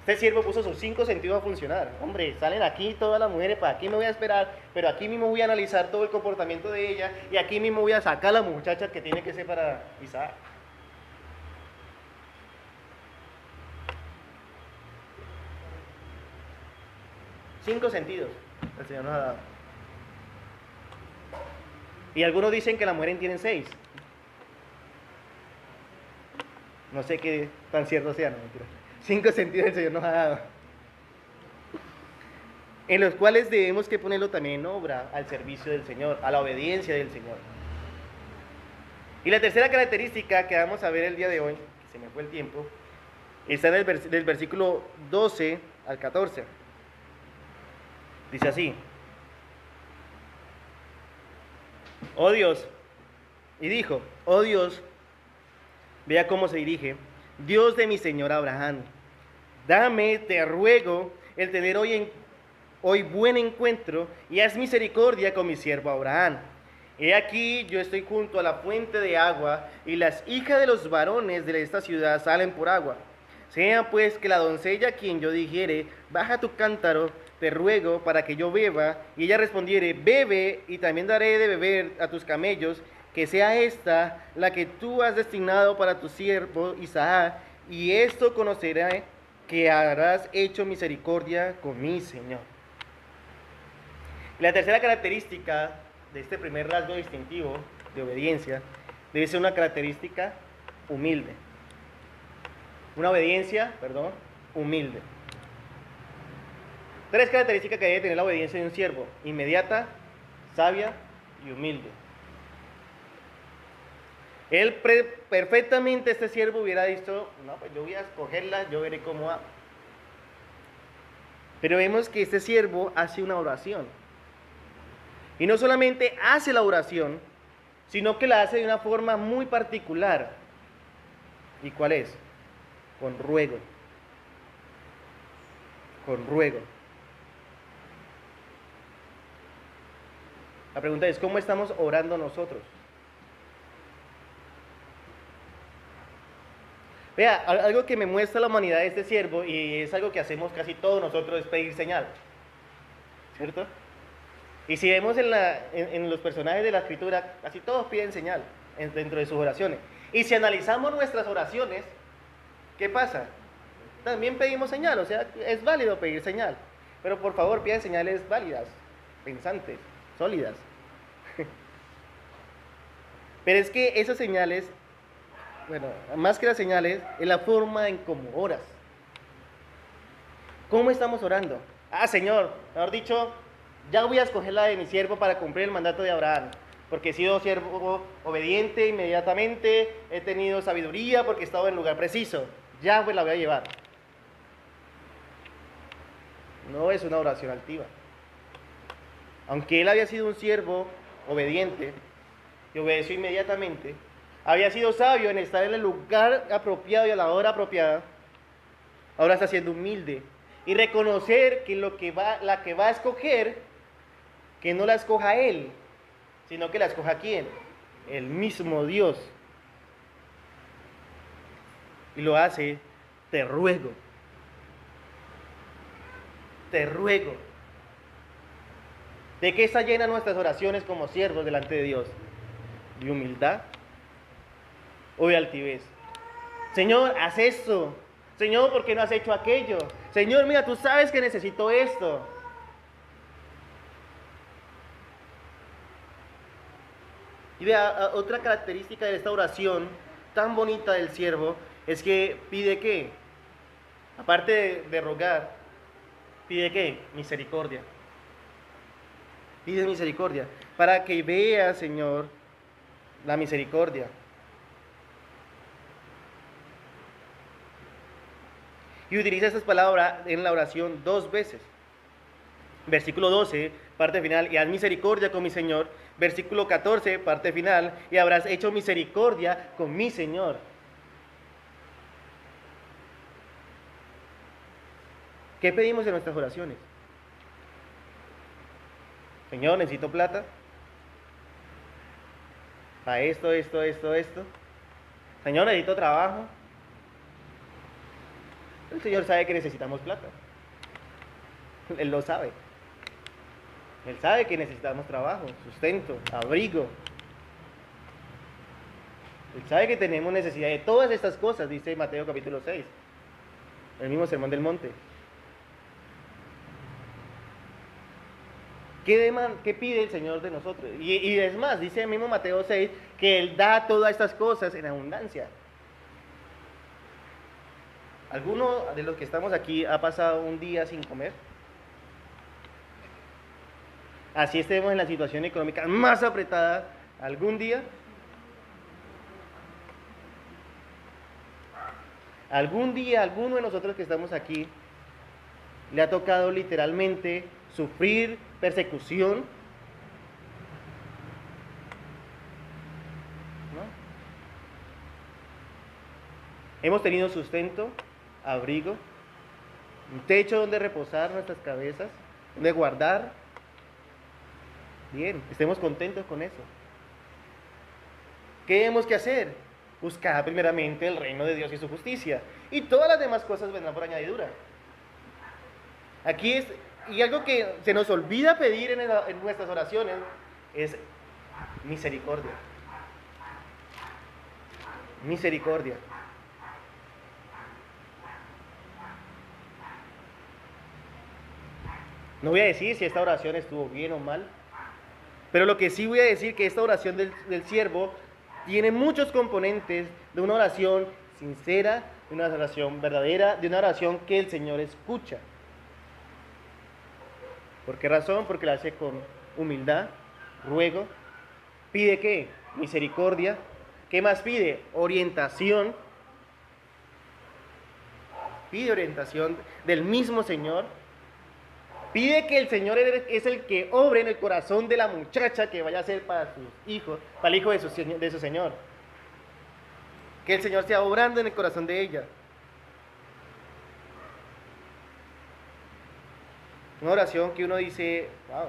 Este siervo puso sus 5 sentidos a funcionar. Hombre, salen aquí todas las mujeres, para aquí me voy a esperar, pero aquí mismo voy a analizar todo el comportamiento de ella, y aquí mismo voy a sacar a la muchacha que tiene que ser para Isaac. Cinco sentidos el Señor nos ha dado. Y algunos dicen que las mujeres tienen 6. No sé qué tan cierto sea, no mentira. 5 sentidos el Señor nos ha dado, en los cuales debemos que ponerlo también en obra al servicio del Señor, a la obediencia del Señor. Y la tercera característica que vamos a ver el día de hoy, que se me fue el tiempo, está en del versículo 12 al 14. Dice así: oh Dios, y dijo, oh Dios, vea cómo se dirige, Dios de mi señor Abraham, dame, te ruego, el tener hoy buen encuentro, y haz misericordia con mi siervo Abraham. He aquí, yo estoy junto a la fuente de agua, y las hijas de los varones de esta ciudad salen por agua. Sea pues que la doncella a quien yo dijere, baja tu cántaro, te ruego, para que yo beba, y ella respondiere, bebe, y también daré de beber a tus camellos, que sea esta la que tú has destinado para tu siervo Isaac, y esto conoceré que habrás hecho misericordia con mi Señor. Y la tercera característica de este primer rasgo distintivo de obediencia debe ser una característica humilde. Una obediencia, humilde. Tres características que debe tener la obediencia de un siervo: inmediata, sabia y humilde. Él perfectamente, este siervo hubiera dicho, no, pues yo voy a escogerla, yo veré cómo va. Pero vemos que este siervo hace una oración. Y no solamente hace la oración, sino que la hace de una forma muy particular. ¿Y cuál es? Con ruego. Con ruego. La pregunta es, ¿cómo estamos orando nosotros? Vea, algo que me muestra la humanidad de este siervo, y es algo que hacemos casi todos nosotros, es pedir señal. ¿Cierto? Y si vemos en los personajes de la Escritura, casi todos piden señal dentro de sus oraciones. Y si analizamos nuestras oraciones, ¿qué pasa? También pedimos señal, o sea, es válido pedir señal. Pero por favor, pidan señales válidas, pensantes, sólidas. Pero es que esas señales, bueno, más que las señales, es la forma en cómo oras. ¿Cómo estamos orando? Señor, mejor dicho, ya voy a escoger la de mi siervo para cumplir el mandato de Abraham, porque he sido siervo obediente inmediatamente, he tenido sabiduría porque he estado en el lugar preciso, ya pues la voy a llevar. No es una oración altiva. Aunque él había sido un siervo obediente y obedeció inmediatamente, había sido sabio en estar en el lugar apropiado y a la hora apropiada, ahora está siendo humilde y reconocer que la que va a escoger, que no la escoja él, sino que la escoja ¿quién? El mismo Dios. Y lo hace, te ruego. Te ruego. ¿De qué está llena nuestras oraciones como siervos delante de Dios? ¿De humildad o de altivez? Señor, haz esto. Señor, ¿por qué no has hecho aquello? Señor, mira, tú sabes que necesito esto. Y vea, otra característica de esta oración tan bonita del siervo es que pide ¿qué? Aparte de rogar, pide ¿qué? Misericordia. Pide misericordia, para que vea, Señor, la misericordia. Y utiliza estas palabras en la oración 2 veces. Versículo 12, parte final, y haz misericordia con mi Señor. Versículo 14, parte final, y habrás hecho misericordia con mi Señor. ¿Qué pedimos en nuestras oraciones? Señor, necesito plata para esto. Señor, necesito trabajo. El Señor sabe que necesitamos plata. Él lo sabe. Él sabe que necesitamos trabajo, sustento, abrigo. Él sabe que tenemos necesidad de todas estas cosas, dice Mateo capítulo 6, el mismo Sermón del Monte. ¿Qué pide el Señor de nosotros? Y es más, dice el mismo Mateo 6, que Él da todas estas cosas en abundancia. ¿Alguno de los que estamos aquí ha pasado un día sin comer? Así estemos en la situación económica más apretada, ¿algún día? ¿Algún día, alguno de nosotros que estamos aquí, le ha tocado literalmente sufrir persecución? ¿No? Hemos tenido sustento, abrigo, un techo donde reposar nuestras cabezas, donde guardar. Bien, estemos contentos con eso. ¿Qué tenemos que hacer? Buscar primeramente el reino de Dios y su justicia, y todas las demás cosas vendrán por añadidura. Aquí es, y algo que se nos olvida pedir en nuestras oraciones, es misericordia. misericordia. No voy a decir si esta oración estuvo bien o mal, pero lo que sí voy a decir que esta oración del siervo tiene muchos componentes de una oración sincera, de una oración verdadera, de una oración que el Señor escucha. ¿Por qué razón? Porque la hace con humildad, ruego. ¿Pide qué? Misericordia. ¿Qué más pide? Orientación. Pide orientación del mismo Señor. Pide que el Señor es el que obre en el corazón de la muchacha que vaya a ser para sus hijos, para el hijo de su Señor. Que el Señor sea obrando en el corazón de ella. Una oración que uno dice, wow,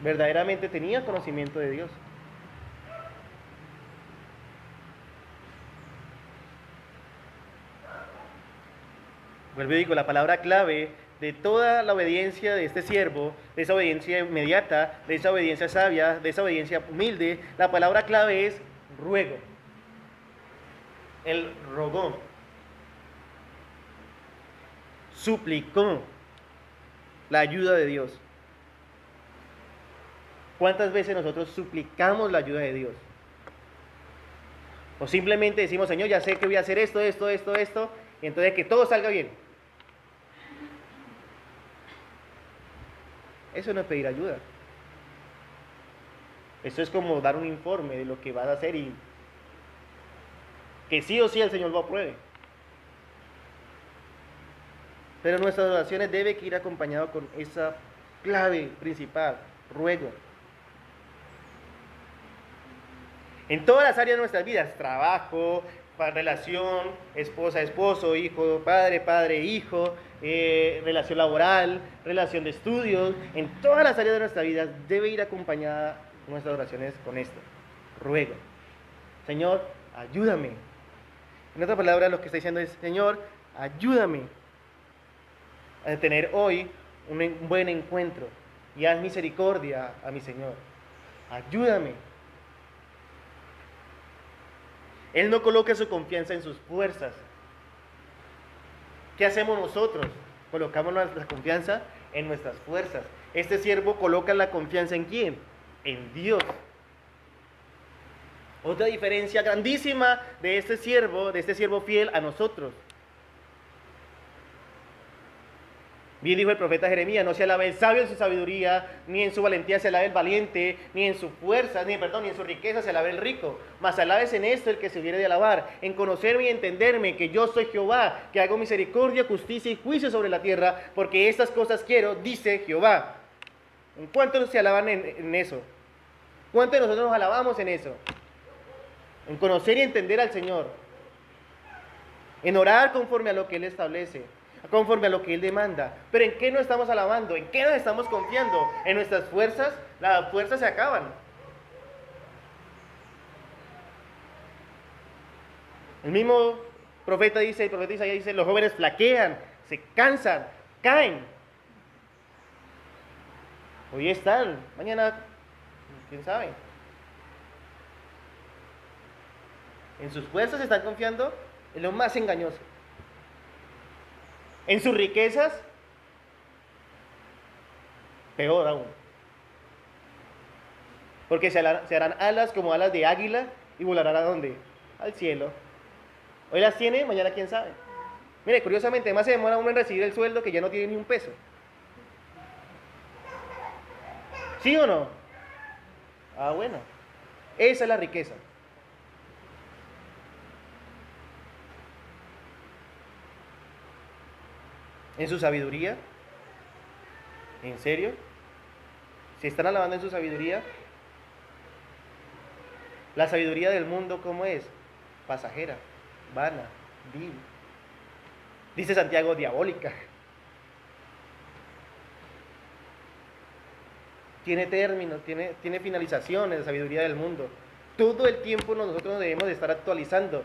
verdaderamente tenía conocimiento de Dios. Vuelvo y digo, la palabra clave de toda la obediencia de este siervo, de esa obediencia inmediata, de esa obediencia sabia, de esa obediencia humilde, la palabra clave es ruego. Él rogó, suplicó la ayuda de Dios. ¿Cuántas veces nosotros suplicamos la ayuda de Dios? O simplemente decimos, Señor, ya sé que voy a hacer esto, y entonces que todo salga bien. Eso no es pedir ayuda. Eso es como dar un informe de lo que vas a hacer y que sí o sí el Señor lo apruebe. Pero nuestras oraciones deben ir acompañadas con esa clave principal, ruego. En todas las áreas de nuestras vidas, trabajo, relación, esposa, esposo, hijo, padre, hijo, relación laboral, relación de estudios, en todas las áreas de nuestra vida debe ir acompañada nuestras oraciones con esto, ruego. Señor, ayúdame. En otras palabras, lo que está diciendo es, Señor, ayúdame a tener hoy un buen encuentro y haz misericordia a mi Señor. Ayúdame. Él no coloca su confianza en sus fuerzas. ¿Qué hacemos nosotros? Colocamos nuestra confianza en nuestras fuerzas. Este siervo coloca la confianza ¿en quién? En Dios. Otra diferencia grandísima de este siervo fiel a nosotros. Bien dijo el profeta Jeremías, no se alabe el sabio en su sabiduría, ni en su valentía se alabe el valiente, ni en su fuerza, ni en su riqueza se alabe el rico. Mas alabes en esto el que se hubiere de alabar, en conocerme y entenderme que yo soy Jehová, que hago misericordia, justicia y juicio sobre la tierra, porque estas cosas quiero, dice Jehová. ¿En cuántos se alaban en eso? ¿Cuántos de nosotros nos alabamos en eso? En conocer y entender al Señor, en orar conforme a lo que Él establece, conforme a lo que Él demanda. Pero ¿en qué nos estamos alabando? ¿En qué nos estamos confiando? ¿En nuestras fuerzas? Las fuerzas se acaban. El mismo profeta Isaías dice, los jóvenes flaquean, se cansan, caen. Hoy están, mañana, quién sabe. En sus fuerzas se están confiando en lo más engañoso. En sus riquezas, peor aún. Porque se harán alas como alas de águila y volarán ¿a dónde? Al cielo. Hoy las tiene, mañana quién sabe. Mire, curiosamente, más se demora uno en recibir el sueldo que ya no tiene ni un peso. ¿Sí o no? Ah, bueno. Esa es la riqueza. En su sabiduría. ¿En serio? ¿Se están alabando en su sabiduría? La sabiduría del mundo, ¿cómo es? Pasajera, vana, vil. Dice Santiago, diabólica. Tiene términos, tiene finalizaciones, la sabiduría del mundo. Todo el tiempo nosotros debemos de estar actualizando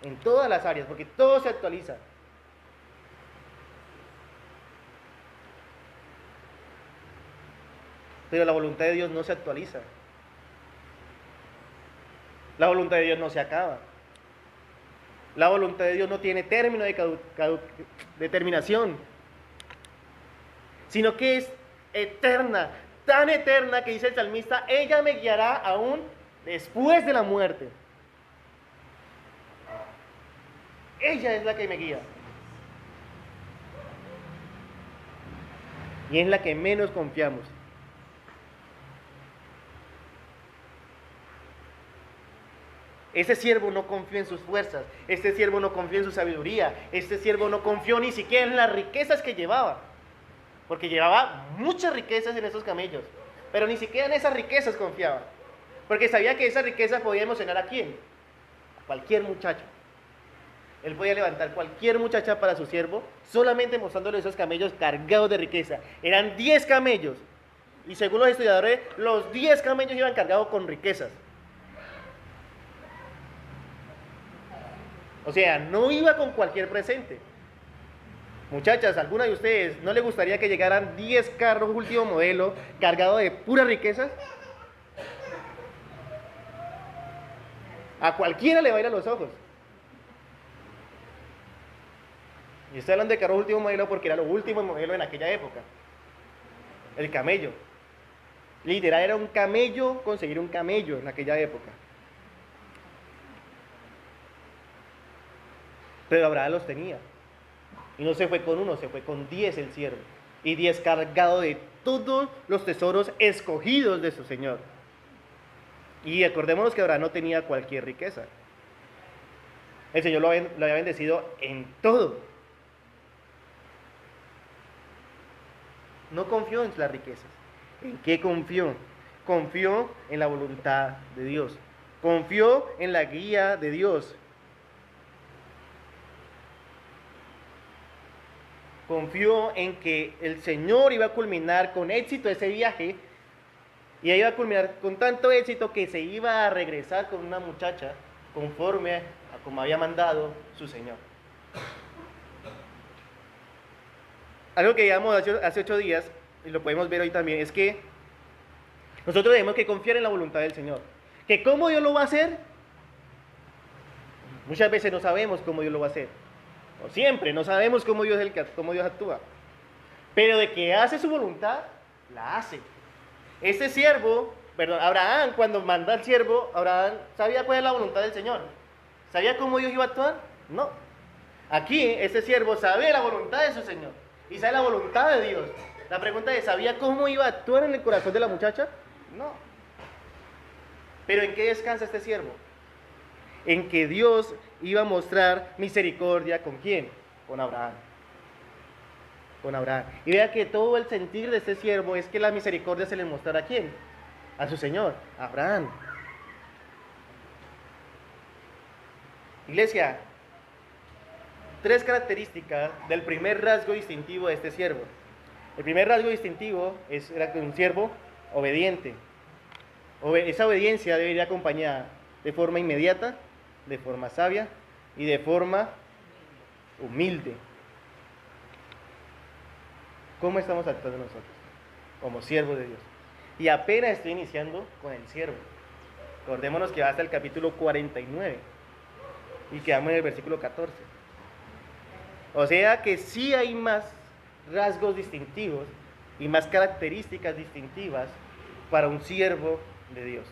en todas las áreas, porque todo se actualiza. Pero la voluntad de Dios no se actualiza. La voluntad de Dios no se acaba. La voluntad de Dios no tiene término de terminación, sino que es eterna, tan eterna que dice el salmista, ella me guiará aún después de la muerte. Ella es la que me guía. Y es la que menos confiamos. Este siervo no confió en sus fuerzas, este siervo no confió en su sabiduría, este siervo no confió ni siquiera en las riquezas que llevaba, porque llevaba muchas riquezas en esos camellos, pero ni siquiera en esas riquezas confiaba, porque sabía que esas riquezas podían emocionar a quién, a cualquier muchacho. Él podía levantar cualquier muchacha para su siervo, solamente mostrándole esos camellos cargados de riqueza. Eran 10 camellos, y según los estudiadores, los 10 camellos iban cargados con riquezas. O sea, no iba con cualquier presente. Muchachas, ¿alguna de ustedes no le gustaría que llegaran 10 carros último modelo cargados de puras riquezas? A cualquiera le va a ir a los ojos. Y estoy hablando de carros último modelo porque era lo último modelo en aquella época. El camello. Literal, era un camello conseguir un camello en aquella época. Pero Abraham los tenía. Y no se fue con uno, se fue con 10 el siervo. Y 10 cargado de todos los tesoros escogidos de su Señor. Y acordémonos que Abraham no tenía cualquier riqueza. El Señor lo había bendecido en todo. No confió en las riquezas. ¿En qué confió? Confió en la voluntad de Dios. Confió en la guía de Dios. Confió en que el Señor iba a culminar con éxito ese viaje y iba a culminar con tanto éxito que se iba a regresar con una muchacha conforme a como había mandado su Señor. Algo que digamos hace 8 días, y lo podemos ver hoy también, es que nosotros tenemos que confiar en la voluntad del Señor. ¿Que cómo Dios lo va a hacer? Muchas veces no sabemos cómo Dios lo va a hacer. O siempre, no sabemos cómo Dios actúa. Pero de que hace su voluntad, la hace. Este siervo, Abraham, cuando manda al siervo, Abraham sabía cuál es la voluntad del Señor. ¿Sabía cómo Dios iba a actuar? No. Aquí, este siervo sabe la voluntad de su Señor. Y sabe la voluntad de Dios. La pregunta es, ¿sabía cómo iba a actuar en el corazón de la muchacha? No. ¿Pero en qué descansa este siervo? En que Dios iba a mostrar misericordia ¿con quién? Con Abraham. Con Abraham. Y vea que todo el sentir de este siervo es que la misericordia se le mostrara ¿a quién? A su Señor, a Abraham. Iglesia, 3 características del primer rasgo distintivo de este siervo. El primer rasgo distintivo era un siervo obediente. Esa obediencia debe ir acompañada de forma inmediata, de forma sabia y de forma humilde. ¿Cómo estamos actuando nosotros? Como siervos de Dios. Y apenas estoy iniciando con el siervo. Acordémonos que va hasta el capítulo 49 y quedamos en el versículo 14. O sea que sí hay más rasgos distintivos y más características distintivas para un siervo de Dios.